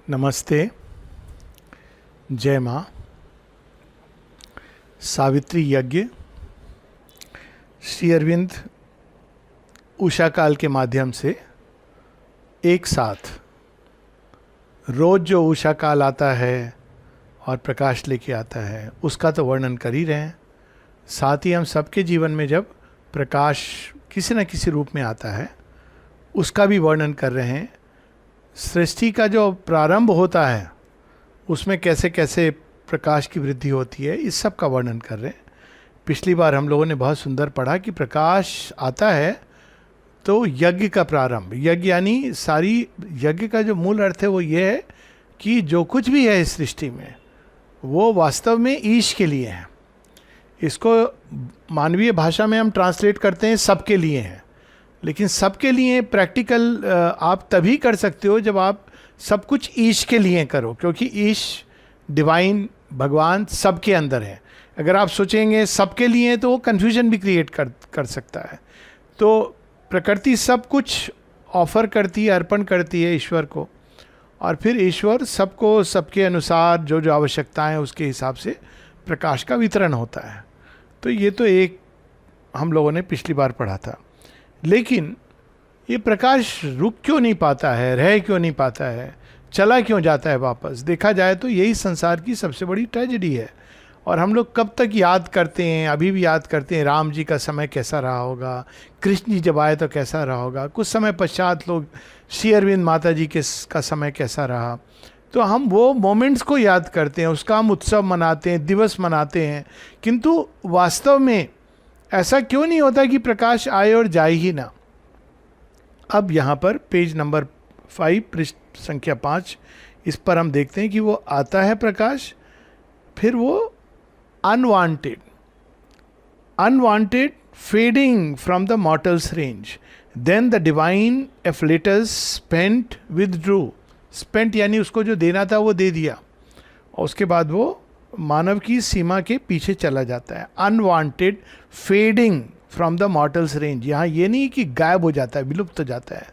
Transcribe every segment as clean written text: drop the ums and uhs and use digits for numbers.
नमस्ते, जय माँ। सावित्री यज्ञ श्री अरविंद उषा काल के माध्यम से एक साथ रोज जो उषा काल आता है और प्रकाश लेके आता है उसका तो वर्णन कर ही रहे हैं। साथ ही हम सबके जीवन में जब प्रकाश किसी न किसी रूप में आता है उसका भी वर्णन कर रहे हैं। सृष्टि का जो प्रारंभ होता है उसमें कैसे कैसे प्रकाश की वृद्धि होती है, इस सब का वर्णन कर रहे हैं। पिछली बार हम लोगों ने बहुत सुंदर पढ़ा कि प्रकाश आता है तो यज्ञ का प्रारंभ, यज्ञ यानी सारी यज्ञ का जो मूल अर्थ है वो ये है कि जो कुछ भी है इस सृष्टि में वो वास्तव में ईश के लिए है। इसको मानवीय भाषा में हम ट्रांसलेट करते हैं सबके लिए है, लेकिन सबके लिए प्रैक्टिकल आप तभी कर सकते हो जब आप सब कुछ ईश के लिए करो, क्योंकि ईश डिवाइन भगवान सबके अंदर है। अगर आप सोचेंगे सबके लिए तो वो कन्फ्यूजन भी क्रिएट कर सकता है। तो प्रकृति सब कुछ ऑफर करती है, अर्पण करती है ईश्वर को, और फिर ईश्वर सबको सबके अनुसार जो जो आवश्यकताएं हैं उसके हिसाब से प्रकाश का वितरण होता है। तो ये तो एक हम लोगों ने पिछली बार पढ़ा था। लेकिन ये प्रकाश रुक क्यों नहीं पाता है, रह क्यों नहीं पाता है, चला क्यों जाता है वापस? देखा जाए तो यही संसार की सबसे बड़ी ट्रेजेडी है। और हम लोग कब तक याद करते हैं, अभी भी याद करते हैं राम जी का समय कैसा रहा होगा, कृष्ण जी जब आए तो कैसा रहा होगा, कुछ समय पश्चात लोग श्री अरविंद माता जी का समय कैसा रहा। तो हम वो मोमेंट्स को याद करते हैं, उसका हम उत्सव मनाते हैं, दिवस मनाते हैं, किंतु वास्तव में ऐसा क्यों नहीं होता कि प्रकाश आए और जाए ही ना। अब यहाँ पर पेज नंबर 5 पृष्ठ संख्या 5 इस पर हम देखते हैं कि वो आता है प्रकाश, फिर वो unwonted fading from the mortals range, then the divine afflatus spent withdrew. Spent यानी उसको जो देना था वो दे दिया, और उसके बाद वो मानव की सीमा के पीछे चला जाता है। Unwanted fading from the mortals range, यहाँ ये नहीं कि गायब हो जाता है, विलुप्त हो जाता है,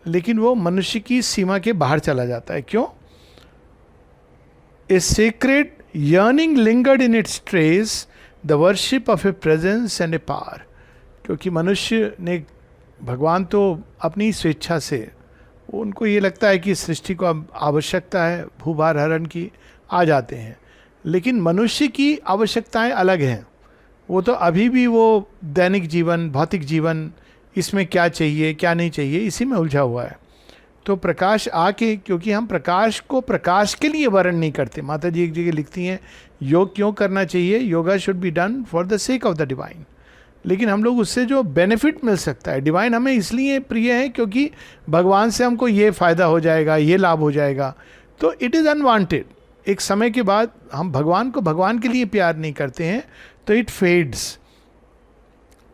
लेकिन वो मनुष्य की सीमा के बाहर चला जाता है। क्यों? ए sacred yearning lingered in its trace, the worship of a presence and a power। क्योंकि मनुष्य ने, भगवान तो अपनी स्वेच्छा से, उनको ये लगता है कि सृष्टि को अब आवश्यकता है भूभार हरण की, आ जाते हैं, लेकिन मनुष्य की आवश्यकताएं अलग हैं। वो तो अभी भी वो दैनिक जीवन, भौतिक जीवन, इसमें क्या चाहिए क्या नहीं चाहिए, इसी में उलझा हुआ है। तो प्रकाश आके, क्योंकि हम प्रकाश को प्रकाश के लिए वर्ण नहीं करते। माता जी एक जगह लिखती हैं योग क्यों करना चाहिए, yoga should be done for the sake of the divine. लेकिन हम लोग उससे जो बेनिफिट मिल सकता है, डिवाइन हमें इसलिए प्रिय है क्योंकि भगवान से हमको ये फ़ायदा हो जाएगा, ये लाभ हो जाएगा। तो इट इज़ अनवांटेड। एक समय के बाद हम भगवान को भगवान के लिए प्यार नहीं करते हैं तो इट फेड्स,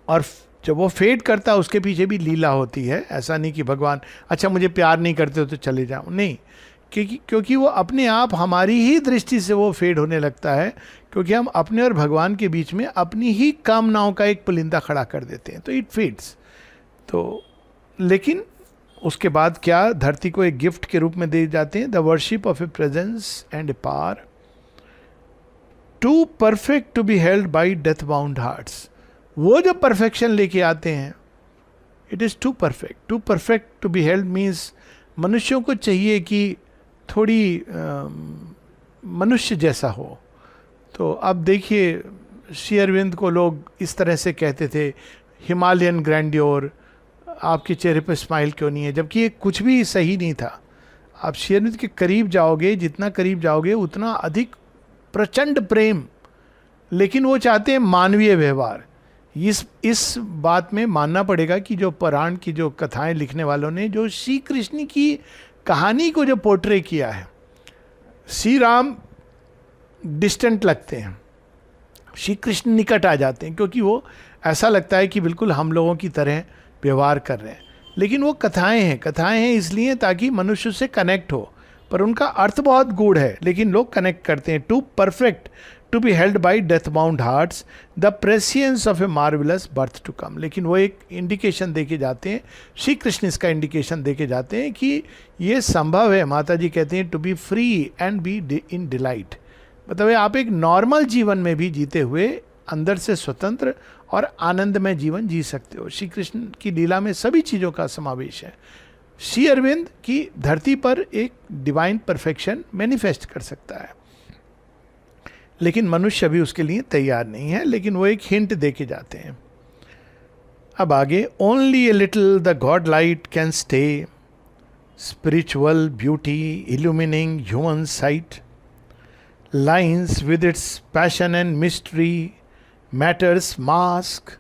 और जब वो फेड करता है उसके पीछे भी लीला होती है। ऐसा नहीं कि भगवान अच्छा मुझे प्यार नहीं करते हो तो चले जाओ, नहीं, क्योंकि वो अपने आप हमारी ही दृष्टि से वो फेड होने लगता है, क्योंकि हम अपने और भगवान के बीच में अपनी ही कामनाओं का एक पुलिंदा खड़ा कर देते हैं, तो इट फेड्स। तो लेकिन उसके बाद क्या, धरती को एक गिफ्ट के रूप में दे जाते हैं, the worship of a presence and a power too perfect to be held by death bound hearts. वो जो परफेक्शन लेके आते हैं, it is too perfect to be held means मनुष्यों को चाहिए कि थोड़ी मनुष्य जैसा हो। तो अब देखिए श्री अरविंद को लोग इस तरह से कहते थे, हिमालयन ग्रैंड्योर, आपके चेहरे पर स्माइल क्यों नहीं है, जबकि ये कुछ भी सही नहीं था। आप श्री अरविंद के करीब जाओगे, जितना करीब जाओगे उतना अधिक प्रचंड प्रेम, लेकिन वो चाहते हैं मानवीय व्यवहार। इस बात में मानना पड़ेगा कि जो पुराण की जो कथाएं लिखने वालों ने जो श्री कृष्ण की कहानी को जो पोर्ट्रे किया है, श्री राम डिस्टेंट लगते हैं, श्री कृष्ण निकट आ जाते हैं, क्योंकि वो ऐसा लगता है कि बिल्कुल हम लोगों की तरह व्यवहार कर रहे हैं। लेकिन वो कथाएं हैं इसलिए ताकि मनुष्य से कनेक्ट हो, पर उनका अर्थ बहुत गूढ़ है, लेकिन लोग कनेक्ट करते हैं। To to be held by death bound hearts the prescience of a marvellous birth to come. लेकिन वो एक इंडिकेशन दे के जाते हैं, श्री कृष्ण इसका इंडिकेशन दे के जाते हैं कि ये संभव है। माता जी कहते हैं to be free and be in delight, मतलब आप एक नॉर्मल जीवन में भी जीते हुए अंदर से स्वतंत्र और आनंदमय जीवन जी सकते हो। श्री कृष्ण की लीला में सभी चीज़ों का समावेश है। श्री अरविंद की धरती पर एक डिवाइन परफेक्शन मैनिफेस्ट कर सकता है, लेकिन मनुष्य अभी उसके लिए तैयार नहीं है, लेकिन वो एक हिंट दे के जाते हैं। अब आगे, only a little the God light can stay, spiritual beauty illumining human site, lines with its passion and mystery, matters mask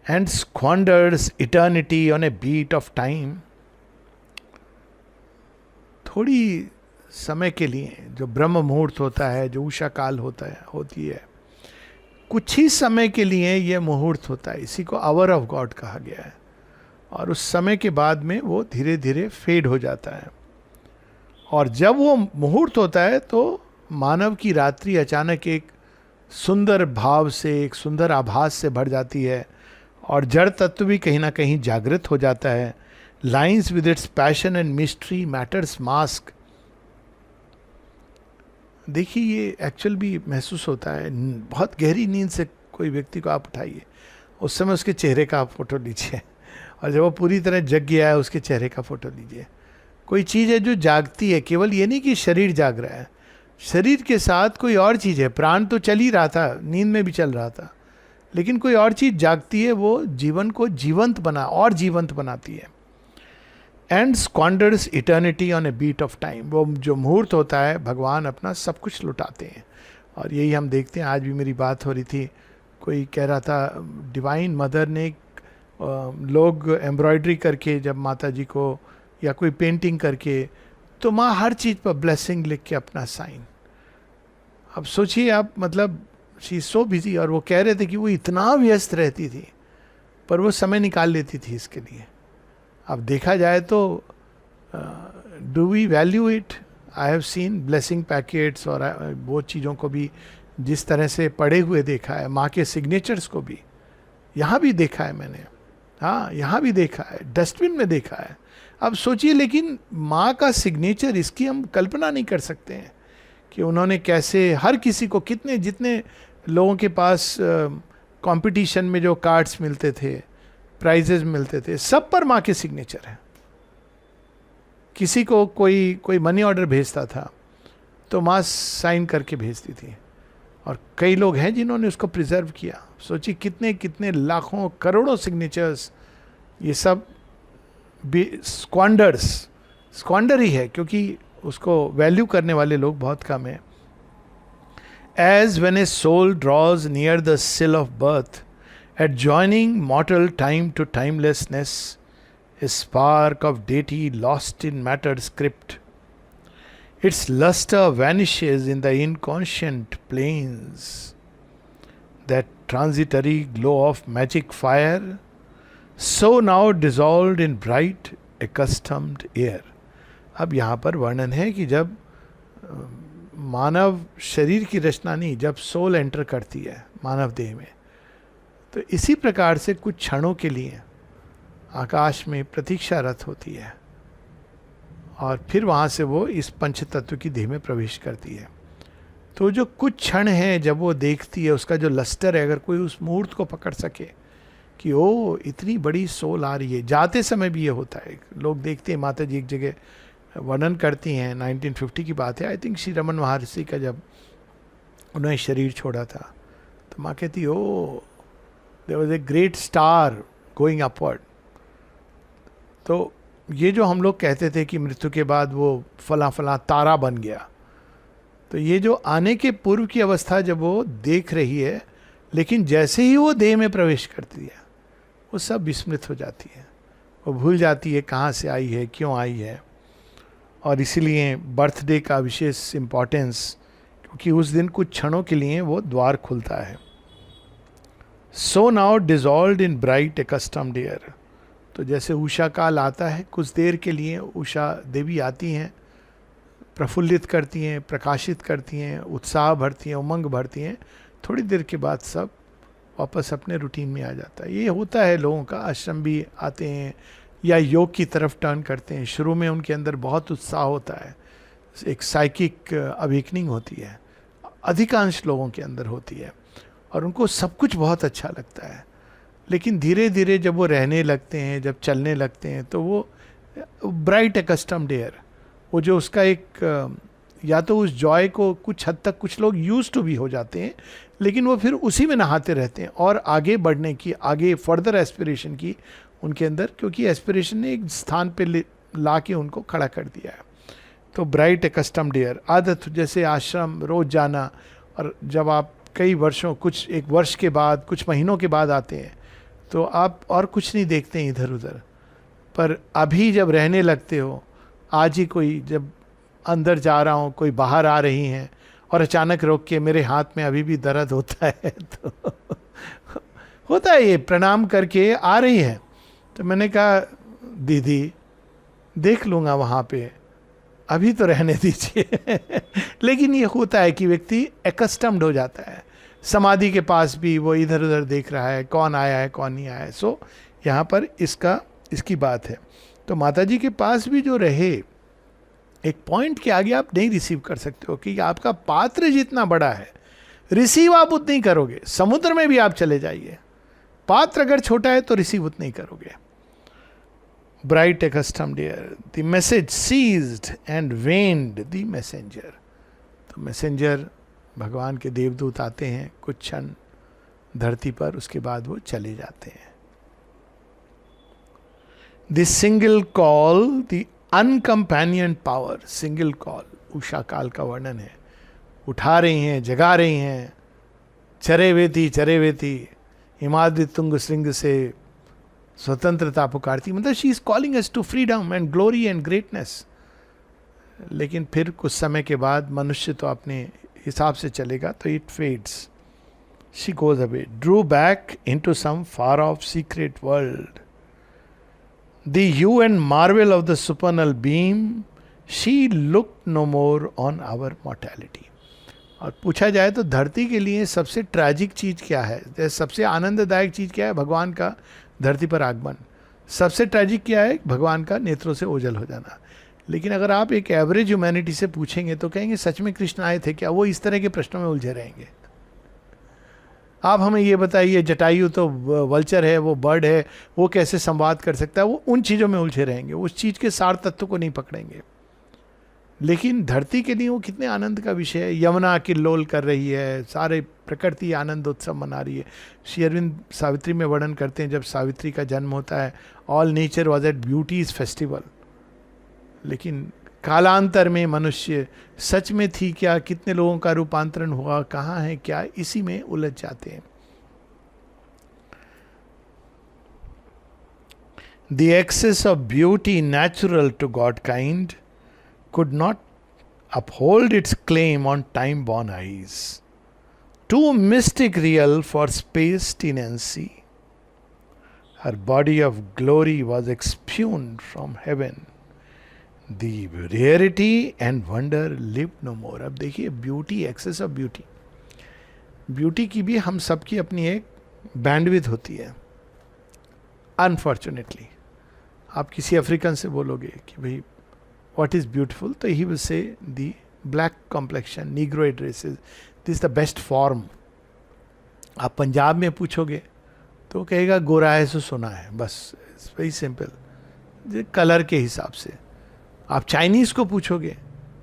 and squanders eternity on a beat of time। थोड़ी समय के लिए जो ब्रह्म मुहूर्त होता है, जो उषा काल होती है, कुछ ही समय के लिए ये मुहूर्त होता है, इसी को आवर ऑफ गॉड कहा गया है। और उस समय के बाद में वो धीरे धीरे फेड हो जाता है। और जब वो मुहूर्त होता है तो मानव की रात्रि अचानक एक सुंदर भाव से, एक सुंदर आभास से भर जाती है, और जड़ तत्व भी कहीं ना कहीं जागृत हो जाता है। Lines with its passion and mystery, matters mask. देखिए ये एक्चुअल भी महसूस होता है। बहुत गहरी नींद से कोई व्यक्ति को आप उठाइए, उस समय उसके चेहरे का आप फोटो लीजिए, और जब वो पूरी तरह जग गया है उसके चेहरे का फोटो लीजिए। कोई चीज़ है जो जागती है, केवल ये नहीं कि शरीर जाग रहा है, शरीर के साथ कोई और चीज़ है। प्राण तो चल ही रहा था, नींद में भी चल रहा था, लेकिन कोई और चीज़ जागती है, वो जीवन को जीवंत बनाती है। And squanders eternity on a beat of time. वो जो मुहूर्त होता है, भगवान अपना सब कुछ लुटाते हैं। और यही हम देखते हैं, आज भी मेरी बात हो रही थी, कोई कह रहा था डिवाइन मदर ने लोग एम्ब्रॉयडरी करके जब माता जी को, या कोई पेंटिंग करके, तो माँ हर चीज़ पर ब्लेसिंग लिख के अपना साइन। अब सोचिए आप, मतलब शी सो बिजी। और वो कह रहे थे कि वो इतना व्यस्त रहती थी, पर वो समय निकाल लेती थी इसके लिए। अब देखा जाए तो do we value it? I have seen blessing packets, और वो चीज़ों को भी जिस तरह से पड़े हुए देखा है, माँ के सिग्नेचर्स को भी यहाँ भी देखा है मैंने, हाँ यहाँ भी देखा है, डस्टबिन में देखा है। अब सोचिए, लेकिन माँ का सिग्नेचर, इसकी हम कल्पना नहीं कर सकते हैं कि उन्होंने कैसे हर किसी को, कितने जितने लोगों के पास कंपटीशन में जो कार्ड्स मिलते थे, प्राइजेज मिलते थे, सब पर माँ के सिग्नेचर है। किसी को कोई मनी ऑर्डर भेजता था तो माँ साइन करके भेजती थी, और कई लोग हैं जिन्होंने उसको प्रिजर्व किया। सोचिए कितने कितने लाखों करोड़ों सिग्नेचर्स, ये सब स्क्वांडर ही है, क्योंकि उसको वैल्यू करने वाले लोग बहुत कम हैं। As when a soul draws near the sill of birth, adjoining mortal time to timelessness, a spark of deity lost in matter's script. Its luster vanishes in the inconscient plains. That transitory glow of magic fire, so now dissolved in bright accustomed air. अब यहाँ पर वर्णन है कि जब मानव शरीर की रचना नहीं, जब सोल एंटर करती है मानव देह में, तो इसी प्रकार से कुछ क्षणों के लिए आकाश में प्रतीक्षारत होती है, और फिर वहाँ से वो इस पंच तत्व की देह में प्रवेश करती है। तो जो कुछ क्षण है जब वो देखती है, उसका जो लस्टर है, अगर कोई उस मुहूर्त को पकड़ सके कि ओ इतनी बड़ी सोल आ रही है। जाते समय भी ये होता है, लोग देखते हैं, माता जी एक जगह वर्णन करती हैं, 1950 की बात है, आई थिंक श्री रमन महर्षि का, जब उन्होंने शरीर छोड़ा था, तो माँ कहती O there was a great star going upward. तो ये जो हम लोग कहते थे कि मृत्यु के बाद वो फला फला तारा बन गया, तो ये जो आने के पूर्व की अवस्था जब वो देख रही है, लेकिन जैसे ही वो देह में प्रवेश करती है, वो सब विस्मृत हो जाती है, वो भूल जाती है कहाँ से आई है, क्यों आई है। और इसीलिए बर्थडे का विशेष इम्पोर्टेंस, क्योंकि उस दिन कुछ क्षणों के लिए वो द्वार खुलता है। सो now dissolved in bright accustomed air. तो जैसे उषा काल आता है, कुछ देर के लिए उषा देवी आती हैं, प्रफुल्लित करती हैं, प्रकाशित करती हैं, उत्साह भरती हैं, उमंग भरती हैं, थोड़ी देर के बाद सब वापस अपने रूटीन में आ जाता है। ये होता है लोगों का। आश्रम भी आते हैं या योग की तरफ टर्न करते हैं, शुरू में उनके अंदर बहुत उत्साह होता है, एक साइकिक अवेकनिंग होती है, अधिकांश लोगों के अंदर होती है, और उनको सब कुछ बहुत अच्छा लगता है। लेकिन धीरे धीरे जब वो रहने लगते हैं, जब चलने लगते हैं, तो वो ब्राइट एकस्टम्ड एयर, वो जो उसका एक या तो उस जॉय को कुछ हद तक कुछ लोग यूज टू भी हो जाते हैं, लेकिन वो फिर उसी में नहाते रहते हैं और आगे बढ़ने की, आगे फर्दर एस्पिरेशन की उनके अंदर, क्योंकि एस्पिरेशन ने एक स्थान पे ला के उनको खड़ा कर दिया है। तो ब्राइट एकस्टम्ड एयर, आदत, जैसे आश्रम रोज जाना, और जब आप कई वर्षों, कुछ एक वर्ष के बाद, कुछ महीनों के बाद आते हैं, तो आप और कुछ नहीं देखते हैं इधर उधर। पर अभी जब रहने लगते हो, आज ही कोई जब अंदर जा रहा हूँ, कोई बाहर आ रही हैं और अचानक रोक के, मेरे हाथ में अभी भी दर्द होता है तो होता है, ये प्रणाम करके आ रही है, तो मैंने कहा दीदी देख लूँगा वहाँ पे, अभी तो रहने दीजिए लेकिन ये होता है कि व्यक्ति एकस्टम्ड हो जाता है। समाधि के पास भी वो इधर उधर देख रहा है, कौन आया है कौन नहीं आया है। सो यहाँ पर इसकी बात है। तो माता जी के पास भी जो रहे, एक पॉइंट के आगे आप नहीं रिसीव कर सकते हो, कि आपका पात्र जितना बड़ा है, रिसीव आप उतना ही करोगे। समुद्र में भी आप चले जाइए, पात्र अगर छोटा है तो रिसीव उतना ही करोगे। Bright accustomed air, the message ceased and waned the messenger. तो मैसेंजर, भगवान के देवदूत आते हैं कुछ क्षण धरती पर, उसके बाद वो चले जाते हैं। The single call, the uncompanioned power, single call, उषा काल का वर्णन है, उठा रही हैं, जगा रही हैं, चरे वेती हिमाद्रि तुंग श्रृंग से स्वतंत्रता पुकारती, मतलब she is calling us to freedom and glory and greatness. लेकिन फिर कुछ समय के बाद मनुष्य तो अपने हिसाब से चलेगा, तो it fades, she goes away, drew back into some far off secret world. The hue and marvel of the supernal beam, she looked no more on our mortality. और पूछा जाए तो धरती के लिए सबसे ट्रैजिक चीज़ क्या है, सबसे आनंददायक चीज़ क्या है? भगवान का धरती पर आगमन। सबसे ट्रैजिक क्या है? भगवान का नेत्रों से ओझल हो जाना। लेकिन अगर आप एक एवरेज ह्यूमैनिटी से पूछेंगे तो कहेंगे सच में कृष्ण आए थे क्या? वो इस तरह के प्रश्नों में उलझे रहेंगे। आप हमें ये बताइए, जटायु तो वल्चर है, वो बर्ड है, वो कैसे संवाद कर सकता है? वो उन चीज़ों में उलझे रहेंगे, उस चीज़ के सार तत्व को नहीं पकड़ेंगे। लेकिन धरती के लिए वो कितने आनंद का विषय है। यमुना किल्लोल कर रही है, सारे प्रकृति आनंद उत्सव मना रही है। श्री अरविंद सावित्री में वर्णन करते हैं, जब सावित्री का जन्म होता है, all nature was at beauty's festival. लेकिन कालांतर में मनुष्य सच में थी क्या, कितने लोगों का रूपांतरण हुआ, कहाँ है क्या, इसी में उलझ जाते हैं। The excess of beauty natural to Godkind could not uphold its claim on time-born eyes. Too mystic real for space tenancy. Her body of glory was expugned from heaven. The rarity and wonder lived no more. अब देखिए beauty, excess of beauty, beauty की भी हम सबकी अपनी एक bandwidth होती है। अनफॉर्चुनेटली आप किसी अफ्रीकन से बोलोगे कि भाई व्हाट इज़ ब्यूटीफुल, तो he will see the black complexion, negroid races, this the best form. आप पंजाब में पूछोगे तो कहेगा गोरा है सो सोना है, बस इट्स वेरी सिंपल, कलर के हिसाब से। आप चाइनीज़ को पूछोगे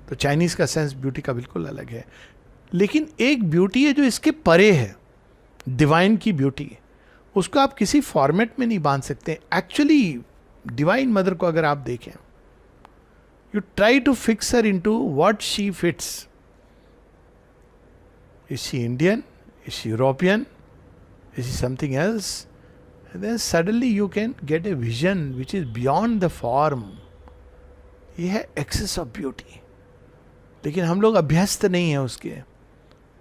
तो चाइनीज़ का सेंस ब्यूटी का बिल्कुल अलग है। लेकिन एक ब्यूटी है जो इसके परे है, डिवाइन की ब्यूटी, उसको आप किसी फॉर्मेट में नहीं बांध सकते। एक्चुअली डिवाइन मदर को अगर आप देखें, you try to fix her into what she fits. Is she Indian, is she European, is she something else? And then suddenly you can get a vision which is beyond the form. ये है access of beauty. लेकिन हम लोग अभ्यस्त नहीं हैं उसके।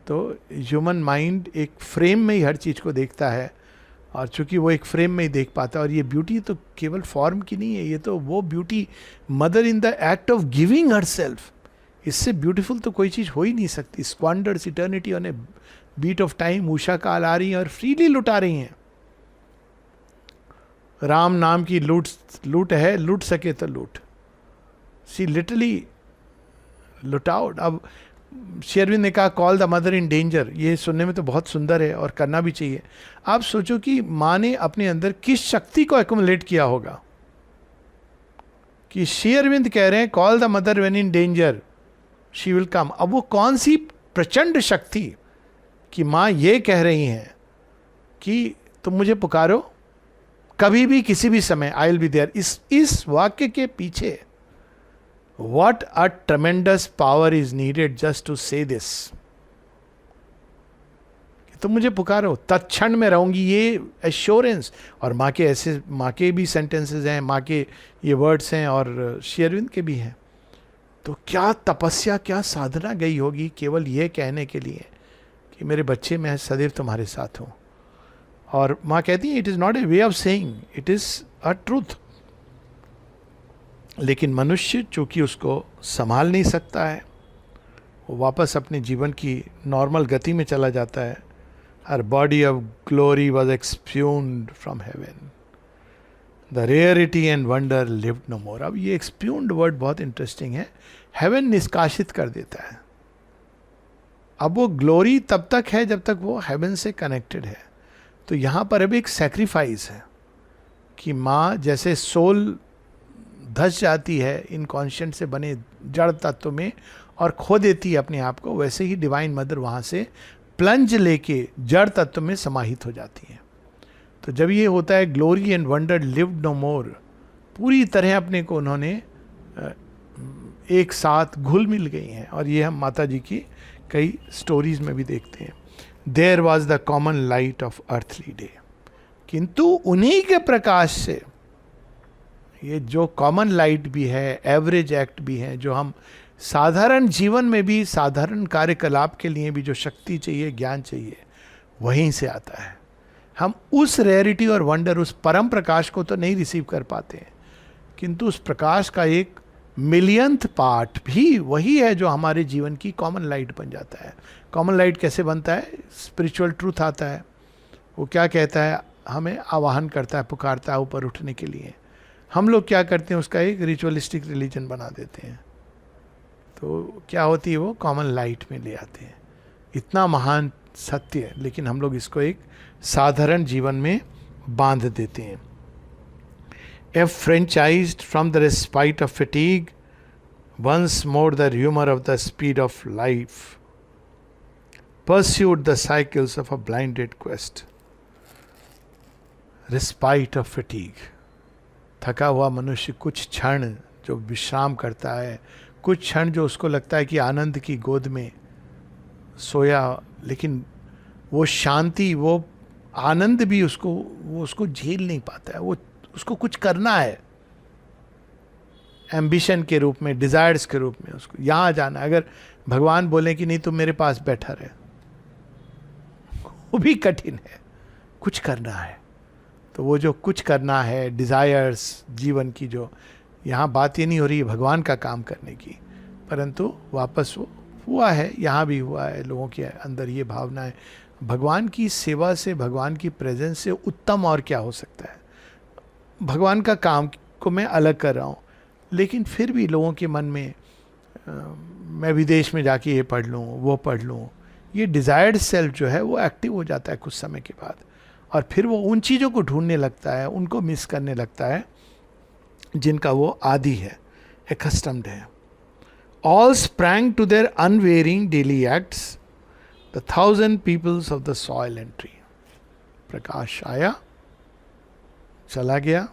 तो ह्यूमन माइंड एक फ्रेम में ही हर चीज़ को देखता है, और चूंकि वो एक फ्रेम में ही देख पाता है। और ये ब्यूटी तो केवल फॉर्म की नहीं है, ये तो वो beauty mother in the act of giving herself, इससे ब्यूटीफुल तो कोई चीज़ हो ही नहीं सकती. Squanders eternity on a beat of time. उषा काल आ रही हैं और फ्रीली लुटा रही हैं. राम नाम की लूट है, लूट सके तो लूट. सी लिटरली लुट आउट. अब शेरविन ने कहा call the mother in danger. ये सुनने में तो बहुत सुंदर है और करना भी चाहिए. आप सोचो कि माँ ने अपने अंदर किस शक्ति को एक्युमुलेट किया होगा कि शेरविंद कह रहे हैं call the mother when in danger she will come. अब वो कौन सी प्रचंड शक्ति कि माँ ये कह रही हैं कि तुम मुझे पुकारो कभी भी किसी भी समय, आई विल बी देयर. इस वाक्य के पीछे what a tremendous power is needed just to say this. तुम मुझे पुकारो तत्क्षण में रहूंगी, ये एश्योरेंस. और माँ के ऐसे, माँ के भी सेंटेंसेस हैं, माँ के ये वर्ड्स हैं और शेरविंद के भी हैं. तो क्या तपस्या, क्या साधना गई होगी केवल ये कहने के लिए कि मेरे बच्चे मैं सदैव तुम्हारे साथ हूँ. और माँ कहती है it is not a way of saying, it is a truth. लेकिन मनुष्य चूंकि उसको संभाल नहीं सकता है, वो वापस अपने जीवन की नॉर्मल गति में चला जाता है. हर body of glory was expunged from heaven, the rarity and wonder lived no more. अब ये एक्सप्यून्ड वर्ड बहुत इंटरेस्टिंग है. हेवन निष्कासित कर देता है. अब वो ग्लोरी तब तक है जब तक वो हेवन से कनेक्टेड है. तो यहाँ पर अब एक सेक्रीफाइस है कि माँ जैसे सोल धस जाती है इनकॉन्शियंट से बने जड़ तत्व में और खो देती है अपने आप को, वैसे ही डिवाइन मदर वहाँ से प्लंज लेके जड़ तत्व में समाहित हो जाती है. तो जब ये होता है glory and wonder lived no more, पूरी तरह अपने को उन्होंने एक साथ घुल मिल गई हैं. और ये हम माता जी की कई स्टोरीज में भी देखते हैं. There was the common light of earthly day. किंतु उन्हीं के प्रकाश से, ये जो कॉमन लाइट भी है, एवरेज एक्ट भी है, जो हम साधारण जीवन में भी, साधारण कार्यकलाप के लिए भी जो शक्ति चाहिए, ज्ञान चाहिए, वहीं से आता है. हम उस रेयरिटी और वंडर, उस परम प्रकाश को तो नहीं रिसीव कर पाते हैं, किंतु उस प्रकाश का एक मिलियंथ पार्ट भी वही है जो हमारे जीवन की कॉमन लाइट बन जाता है. कॉमन लाइट कैसे बनता है? स्पिरिचुअल ट्रूथ आता है, वो क्या कहता है, हमें आवाहन करता है, पुकारता है ऊपर उठने के लिए. हम लोग क्या करते हैं, उसका एक रिचुअलिस्टिक रिलीजन बना देते हैं. तो क्या होती है, वो कॉमन लाइट में ले आते हैं. इतना महान सत्य है, लेकिन हम लोग इसको एक साधारण जीवन में बांध देते हैं. Enfranchised from the respite of fatigue, once more the rumor of the speed of life pursued the cycles of a blinded quest. Respite of fatigue. थका हुआ मनुष्य कुछ क्षण जो विश्राम करता है, कुछ क्षण जो उसको लगता है कि आनंद की गोद में सोया, लेकिन वो शांति, वो आनंद भी वो उसको झेल नहीं पाता है. वो उसको कुछ करना है, एम्बिशन के रूप में, डिजायर्स के रूप में, उसको यहाँ जाना है. अगर भगवान बोले कि नहीं तुम मेरे पास बैठा रहे, वो भी कठिन है. कुछ करना है. तो वो जो कुछ करना है, डिजायर्स जीवन की, जो यहाँ बात ये नहीं हो रही है भगवान का काम करने की, परंतु वापस वो हुआ है, यहाँ भी हुआ है लोगों के अंदर ये भावना है. भगवान की सेवा से, भगवान की प्रेजेंस से उत्तम और क्या हो सकता है. भगवान का काम को मैं अलग कर रहा हूँ, लेकिन फिर भी लोगों के मन में मैं विदेश में जाके ये पढ़ लूँ, वो पढ़ लूँ, ये डिज़ायर्ड सेल्फ जो है वो एक्टिव हो जाता है कुछ समय के बाद. और फिर वो उन चीज़ों को ढूंढने लगता है, उनको मिस करने लगता है जिनका वो आदी है, एक्स्टम्ड है. All sprang to their unveiling daily acts, the 1,000 peoples of the soil and tree. प्रकाश आया, चला गया.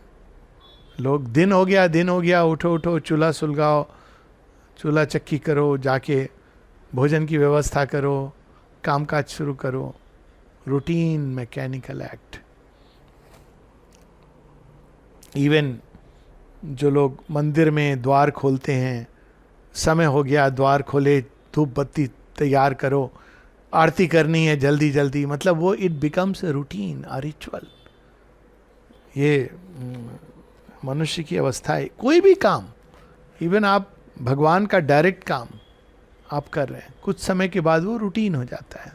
लोग दिन हो गया, उठो उठो, चूल्हा सुलगाओ, चूल्हा चक्की करो, जाके भोजन की व्यवस्था करो, कामकाज शुरू करो. Routine mechanical act. इवन जो लोग मंदिर में द्वार खोलते हैं, समय हो गया, द्वार खोले, धूप बत्ती तैयार करो, आरती करनी है जल्दी जल्दी, मतलब वो it becomes a routine, a ritual. ये मनुष्य की अवस्था है. कोई भी काम, इवन आप भगवान का डायरेक्ट काम, आप कर रहे हैं, कुछ समय के बाद वो रूटीन हो जाता है।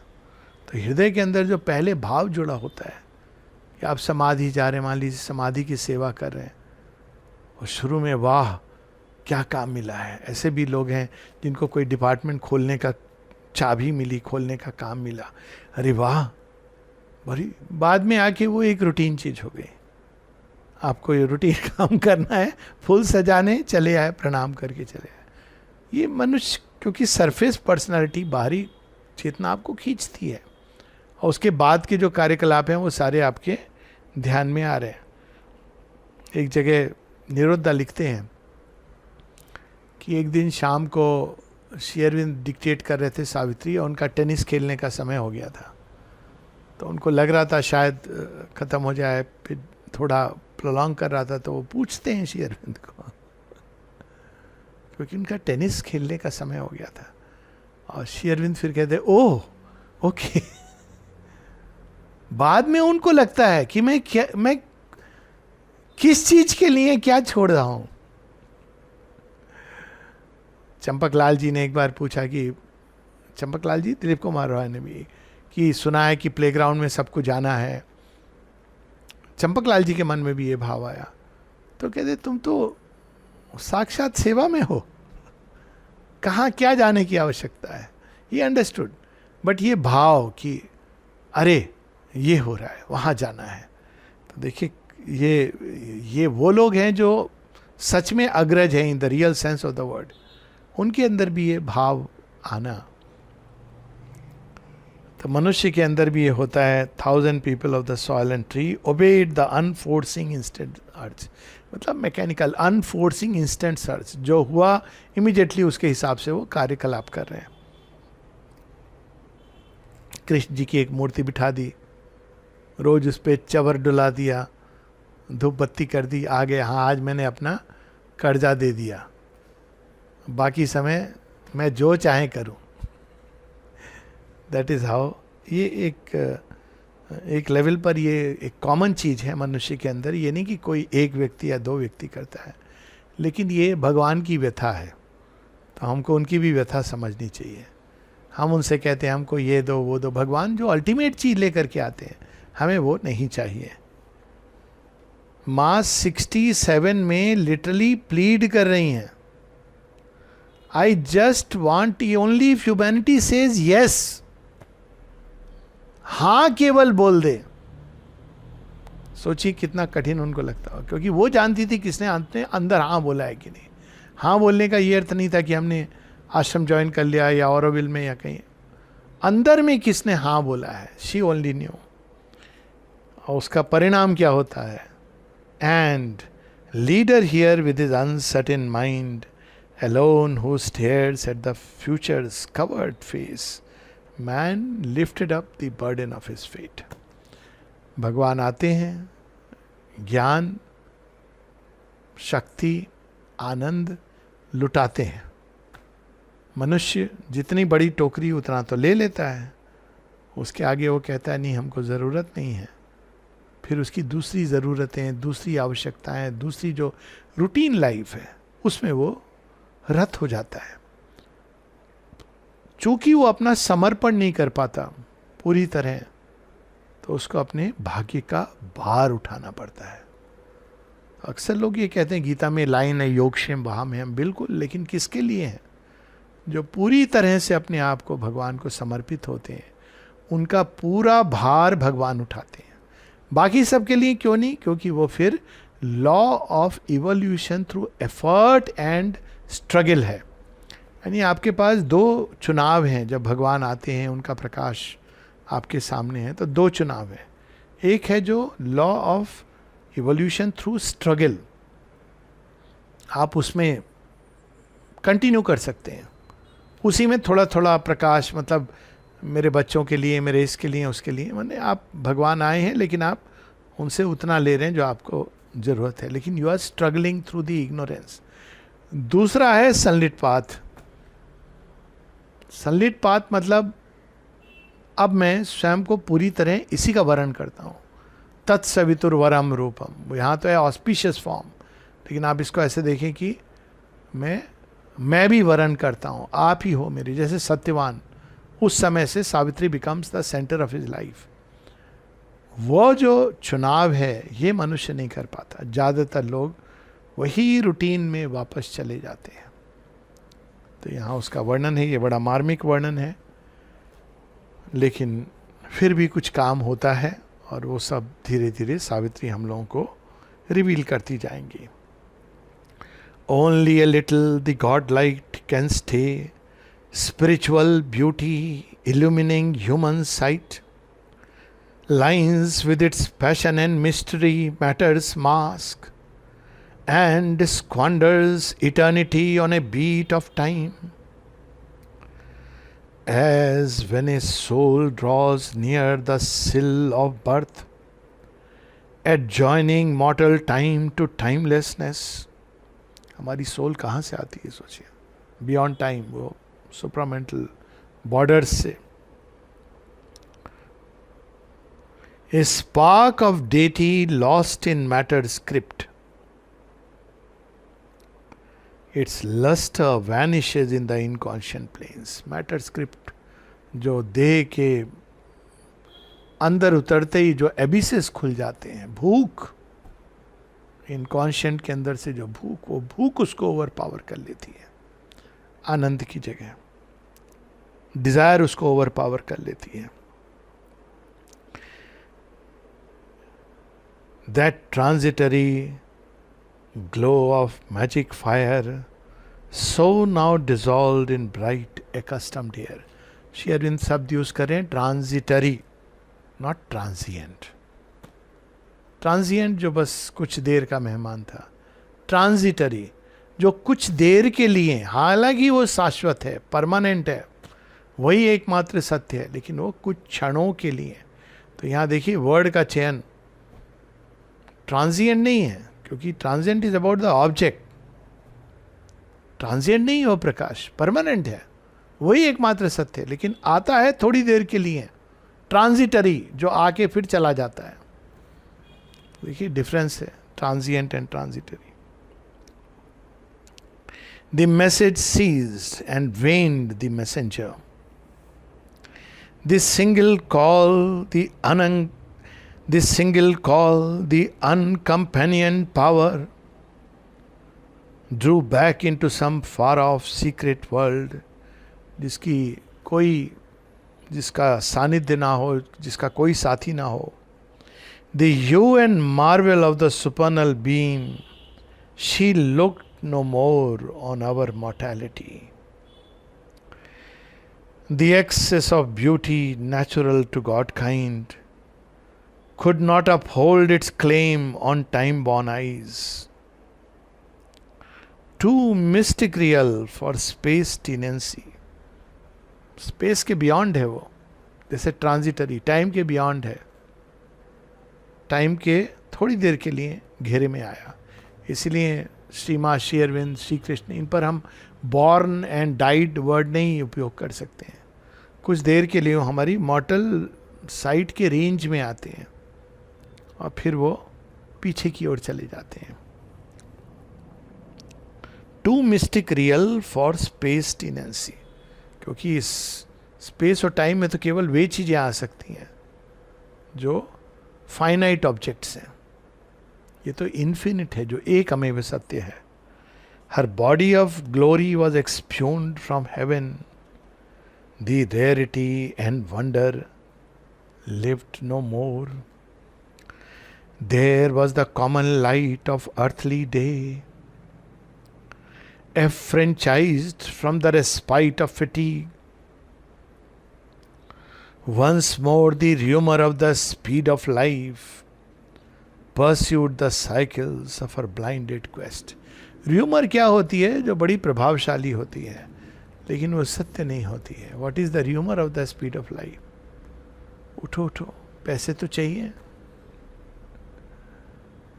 तो हृदय के अंदर जो पहले भाव जुड़ा होता है कि आप समाधि जा रहे हैं, मान लीजिए समाधि की सेवा कर रहे हैं, और शुरू में वाह क्या काम मिला है। ऐसे भी लोग हैं जिनको कोई डिपार्टमेंट खोलने का चाबी मिली, खोलने का काम मिला, अरे वाह बड़ी, बाद में आके वो एक रूटीन चीज हो गई। आपको ये रूटीन काम करना है, फूल सजाने चले आए, प्रणाम करके चले आए। ये मनुष्य, क्योंकि सरफेस पर्सनालिटी, बाहरी चेतना आपको खींचती है, और उसके बाद के जो कार्यकलाप हैं वो सारे आपके ध्यान में आ रहे हैं। एक जगह निरुद्धा लिखते हैं कि एक दिन शाम को श्री अरविंद डिक्टेट कर रहे थे सावित्री, और उनका टेनिस खेलने का समय हो गया था। तो उनको लग रहा था शायद ख़त्म हो जाए, फिर थोड़ा प्रोलॉन्ग कर रहा था, तो वो पूछते हैं श्री अरविंद को, क्योंकि उनका टेनिस खेलने का समय हो गया था। और श्री अरविंद फिर कहते ओह ओके। बाद में उनको लगता है कि मैं किस चीज के लिए क्या छोड़ रहा हूं। चंपकलाल जी ने एक बार पूछा कि, चंपकलाल जी, दिलीप कुमार रॉय ने भी, कि सुना है कि प्लेग्राउंड में सबको जाना है। चंपकलाल जी के मन में भी ये भाव आया, तो कहते तुम तो साक्षात सेवा में हो, कहाँ क्या जाने की आवश्यकता है। ये अंडरस्टूड, बट ये भाव कि अरे ये हो रहा है, वहाँ जाना है। तो देखिए ये वो लोग हैं जो सच में अग्रज हैं in the real sense of the word, उनके अंदर भी ये भाव आना। तो मनुष्य के अंदर भी ये होता है। 1000 people of the soil and tree obeyed the unforcing instant urge, मतलब मैकेनिकल अनफोर्सिंग इंस्टेंट सर्च, जो हुआ इमीडिएटली उसके हिसाब से वो कार्यकलाप कर रहे हैं। कृष्ण जी की एक मूर्ति बिठा दी, रोज उस पर चवर डुला दिया, धूप बत्ती कर दी, आ गए, हाँ आज मैंने अपना कर्जा दे दिया, बाकी समय मैं जो चाहे करूं। दैट इज हाउ, ये एक लेवल पर ये एक कॉमन चीज है मनुष्य के अंदर। ये नहीं कि कोई एक व्यक्ति या दो व्यक्ति करता है, लेकिन ये भगवान की व्यथा है, तो हमको उनकी भी व्यथा समझनी चाहिए। हम उनसे कहते हैं हमको ये दो वो दो, भगवान जो अल्टीमेट चीज लेकर के आते हैं हमें वो नहीं चाहिए। माँ 67 में लिटरली प्लीड कर रही हैं, I just want only if humanity says yes, हाँ केवल बोल दे। सोचिए कितना कठिन उनको लगता हो, क्योंकि वो जानती थी किसने अंदर हाँ बोला है कि नहीं। हाँ बोलने का ये अर्थ नहीं था कि हमने आश्रम ज्वाइन कर लिया या ऑरोविल में या कहीं, अंदर में किसने हाँ बोला है, शी ओनली न्यू। और उसका परिणाम क्या होता है, and leader here with his uncertain mind alone who stares at the future's covered face, man lifted up the burden of his fate. भगवान आते हैं, ज्ञान, शक्ति, आनंद लुटाते हैं। मनुष्य जितनी बड़ी टोकरी उतना तो ले लेता है, उसके आगे वो कहता है नहीं हमको ज़रूरत नहीं है। फिर उसकी दूसरी ज़रूरतें, दूसरी आवश्यकताएं, दूसरी जो रूटीन लाइफ है उसमें वो रत हो जाता है। चूंकि वो अपना समर्पण नहीं कर पाता पूरी तरह, तो उसको अपने भाग्य का भार उठाना पड़ता है। अक्सर लोग ये कहते हैं, गीता में लाइन है योगक्षेम वहां में हम, बिल्कुल, लेकिन किसके लिए है? जो पूरी तरह से अपने आप को भगवान को समर्पित होते हैं, उनका पूरा भार भगवान उठाते हैं। बाकी सबके लिए क्यों नहीं? क्योंकि वो फिर law of evolution through effort and struggle है। यानी आपके पास दो चुनाव हैं, जब भगवान आते हैं उनका प्रकाश आपके सामने है, तो दो चुनाव है। एक है जो law of evolution through struggle, आप उसमें कंटिन्यू कर सकते हैं, उसी में थोड़ा थोड़ा प्रकाश, मतलब मेरे बच्चों के लिए, मेरे इसके लिए, उसके लिए, माने आप भगवान आए हैं लेकिन आप उनसे उतना ले रहे हैं जो आपको ज़रूरत है, लेकिन you are struggling through the ignorance. दूसरा है सनलिट पाथ। सनलिट पाथ मतलब अब मैं स्वयं को पूरी तरह इसी का वर्ण करता हूँ, तत्सवितुर्वरम रूपम। यहाँ तो है ऑस्पिशियस फॉर्म, लेकिन आप इसको ऐसे देखें कि मैं मैं भी वरण करता हूँ, आप ही हो मेरी, जैसे सत्यवान। उस समय से Savitri becomes the centre of his life. वो जो चुनाव है ये मनुष्य नहीं कर पाता, ज़्यादातर लोग वही रूटीन में वापस चले जाते हैं। तो यहाँ उसका वर्णन है, ये बड़ा मार्मिक वर्णन है, लेकिन फिर भी कुछ काम होता है और वो सब धीरे धीरे सावित्री हम लोगों को रिवील करती जाएंगी। Only a little the God light can stay, spiritual beauty illumining human sight. Lines with its passion and mystery matter's mask, and squanders eternity on a beat of time. As when a soul draws near the sill of birth, adjoining mortal time to timelessness. हमारी soul कहाँ से आती है सोचिए, beyond time, वो supramental borders से। A spark of deity lost in matter script, its lustre vanishes in the inconscient plains. Matter script जो देह के अंदर उतरते ही जो एबिसेस खुल जाते हैं, भूख, इनकॉन्शियंट के अंदर से जो भूख, वो भूख उसको ओवर पावर कर लेती है, आनंद की जगह डिजायर उसको ओवर पावर कर लेती है। That transitory glow of magic fire so now dissolved in bright accustomed air. Sri Aurobindo शब्द यूज करें ट्रांजिटरी, नॉट ट्रांजिएंट। ट्रांजिएंट जो बस कुछ देर का मेहमान था, ट्रांजिटरी जो कुछ देर के लिए, हालांकि वो शाश्वत है, परमानेंट है, वही एकमात्र सत्य है, लेकिन वो कुछ क्षणों के लिए। तो यहाँ देखिए वर्ड का चयन, ट्रांजिएंट नहीं है, क्योंकि transient is about the object. Transient नहीं हो प्रकाश, परमानेंट है, वही एकमात्र सत्य है, लेकिन आता है थोड़ी देर के लिए। ट्रांजिटरी जो आके फिर चला जाता है। देखिए डिफरेंस है transient and transitory. The message ceased and waned the messenger, this single call the uncompanioned power drew back into some far off secret world, जिसका सानिध्य ना हो, जिसका कोई साथी ना हो। The hue and marvel of the supernal beam, she looked no more on our mortality. The excess of beauty natural to Godkind could not uphold its claim on time-born eyes. Too mystic real for space tenancy. Space के beyond है वो, जैसे transitory time के beyond है, time के थोड़ी देर के लिए घेरे में आया। इसलिए श्री माँ, श्री अरविंद, श्री कृष्ण, इन पर हम बॉर्न एंड डाइड वर्ड नहीं उपयोग कर सकते हैं। कुछ देर के लिए वो हमारी मॉर्टल साइट के रेंज में आते हैं और फिर वो पीछे की ओर चले जाते हैं। To mystic real for space tenancy, क्योंकि इस स्पेस और टाइम में तो केवल वे चीज़ें आ सकती हैं जो फाइनाइट ऑब्जेक्ट्स हैं। ये तो इन्फिनिट है, जो एक अमेव सत्य है। हर body of glory was expunged from heaven, the rarity and wonder lived no more. There was the common light of earthly day, affranchised from the respite of fatigue. Once more the rumour of the speed of life pursued the cycles of her blinded quest. Rumour क्या होती है? जो बड़ी प्रभावशाली होती है, लेकिन वो सत्य नहीं होती है। What is the rumour of the speed of life? उठो उठो, पैसे तो चाहिए,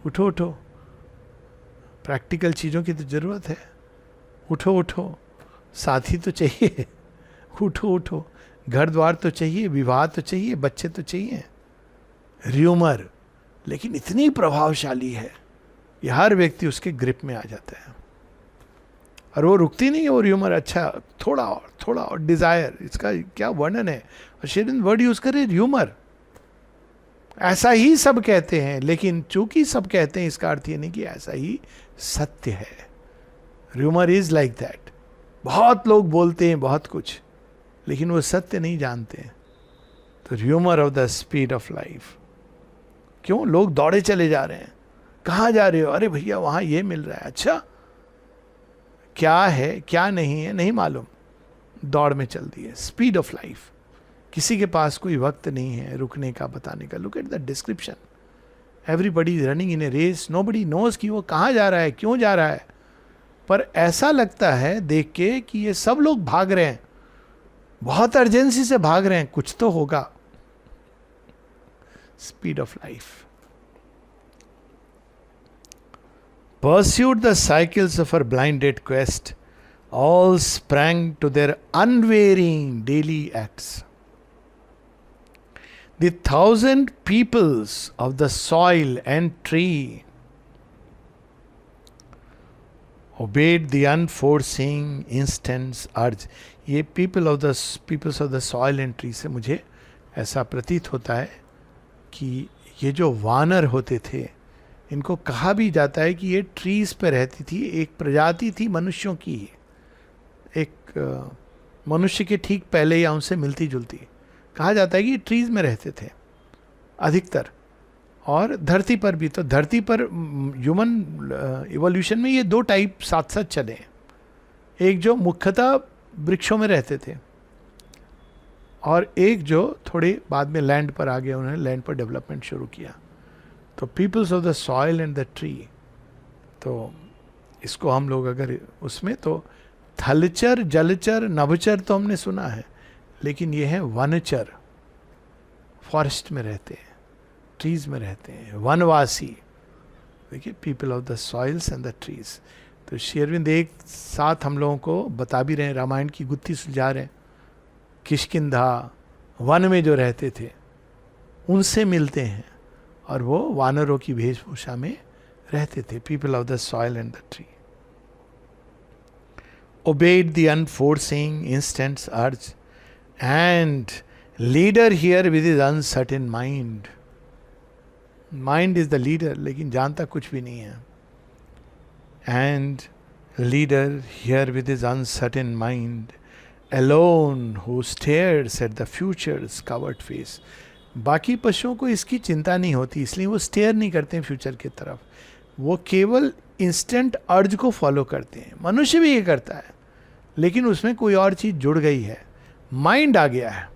उठो उठो, प्रैक्टिकल चीज़ों की तो ज़रूरत है, उठो उठो, साथी तो चाहिए, उठो उठो, घर द्वार तो चाहिए, विवाह तो चाहिए, बच्चे तो चाहिए। र्यूमर, लेकिन इतनी प्रभावशाली है, ये हर व्यक्ति उसके ग्रिप में आ जाता है। और वो रुकती नहीं है वो र्यूमर, अच्छा थोड़ा और डिजायर, इसका क्या वर्णन है, और शेरविंद वर्ड यूज करे र्यूमर। ऐसा ही सब कहते हैं, लेकिन चूंकि सब कहते हैं इसका अर्थ ये नहीं कि ऐसा ही सत्य है। र्यूमर इज लाइक दैट, बहुत लोग बोलते हैं बहुत कुछ, लेकिन वो सत्य नहीं जानते हैं। तो rumour of the speed of life. क्यों लोग दौड़े चले जा रहे हैं, कहाँ जा रहे हो, अरे भैया वहां ये मिल रहा है, अच्छा क्या है क्या नहीं है नहीं मालूम, दौड़ में चल दी है। स्पीड ऑफ लाइफ, किसी के पास कोई वक्त नहीं है रुकने का, बताने का। Look at the description, everybody is running in a race, nobody knows कि वो कहाँ जा रहा है, क्यों जा रहा है, पर ऐसा लगता है देख के कि ये सब लोग भाग रहे हैं, बहुत अर्जेंसी से भाग रहे हैं, कुछ तो होगा। Speed of life. Pursued the cycles of her blinded quest, all sprang to their unvarying daily acts. The 1,000 peoples of the soil and tree obeyed the unforeseeing instant's urge. ये peoples of the soil and tree से मुझे ऐसा प्रतीत होता है कि ये जो वानर होते थे, इनको कहा भी जाता है कि ये ट्रीज पे रहती थी, एक प्रजाति थी मनुष्यों की, एक मनुष्य के ठीक पहले या उनसे मिलती जुलती। कहा जाता है कि ट्रीज में रहते थे अधिकतर, और धरती पर भी। तो धरती पर ह्यूमन इवोल्यूशन में ये दो टाइप साथ साथ चले हैं, एक जो मुख्यतः वृक्षों में रहते थे, और एक जो थोड़े बाद में लैंड पर आ गए, उन्होंने लैंड पर डेवलपमेंट शुरू किया। तो peoples of the soil and the tree, तो इसको हम लोग अगर उसमें, तो थलचर जलचर नभचर तो हमने सुना है, लेकिन ये है वनचर, फॉरेस्ट में रहते हैं, ट्रीज में रहते हैं, वनवासी। देखिए, people of the soils and the trees. तो शेरविंद एक साथ हम लोगों को बता भी रहे हैं, रामायण की गुत्थी सुलझा रहे हैं। किष्किंधा वन में जो रहते थे उनसे मिलते हैं, और वो वानरों की वेशभूषा में रहते थे। People of the soil and the tree obeyed the unforeseeing instant's urge, and leader here with his uncertain mind. Mind is the leader, लेकिन जानता कुछ भी नहीं है। And leader here with his uncertain mind, alone who stares at the future's covered face. बाकी पशुओं को इसकी चिंता नहीं होती, इसलिए वो स्टेयर नहीं करते हैं फ्यूचर की तरफ, वो केवल इंस्टेंट अर्ज को फॉलो करते हैं। मनुष्य भी ये करता है, लेकिन उसमें कोई और चीज जुड़ गई है, माइंड आ गया है।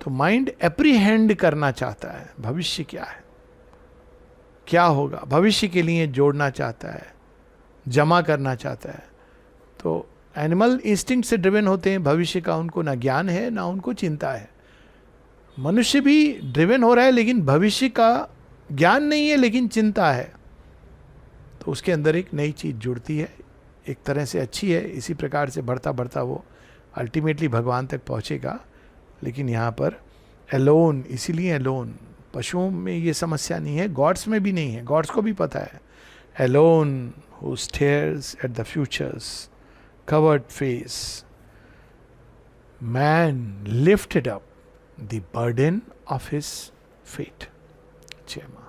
तो माइंड एप्रीहेंड करना चाहता है, भविष्य क्या है, क्या होगा, भविष्य के लिए जोड़ना चाहता है, जमा करना चाहता है। तो एनिमल इंस्टिंक्ट से ड्रिवन होते हैं, भविष्य का उनको ना ज्ञान है ना उनको चिंता है। मनुष्य भी ड्रिवन हो रहा है, लेकिन भविष्य का ज्ञान नहीं है, लेकिन चिंता है। तो उसके अंदर एक नई चीज जुड़ती है, एक तरह से अच्छी है। इसी प्रकार से बढ़ता बढ़ता वो अल्टीमेटली भगवान तक पहुंचेगा। लेकिन यहाँ पर एलोन, इसीलिए एलोन, पशुओं में ये समस्या नहीं है, गॉड्स में भी नहीं है, गॉड्स को भी पता है। Alone who stares at the future's covered face, man lifted up the burden of his fate. जय मां।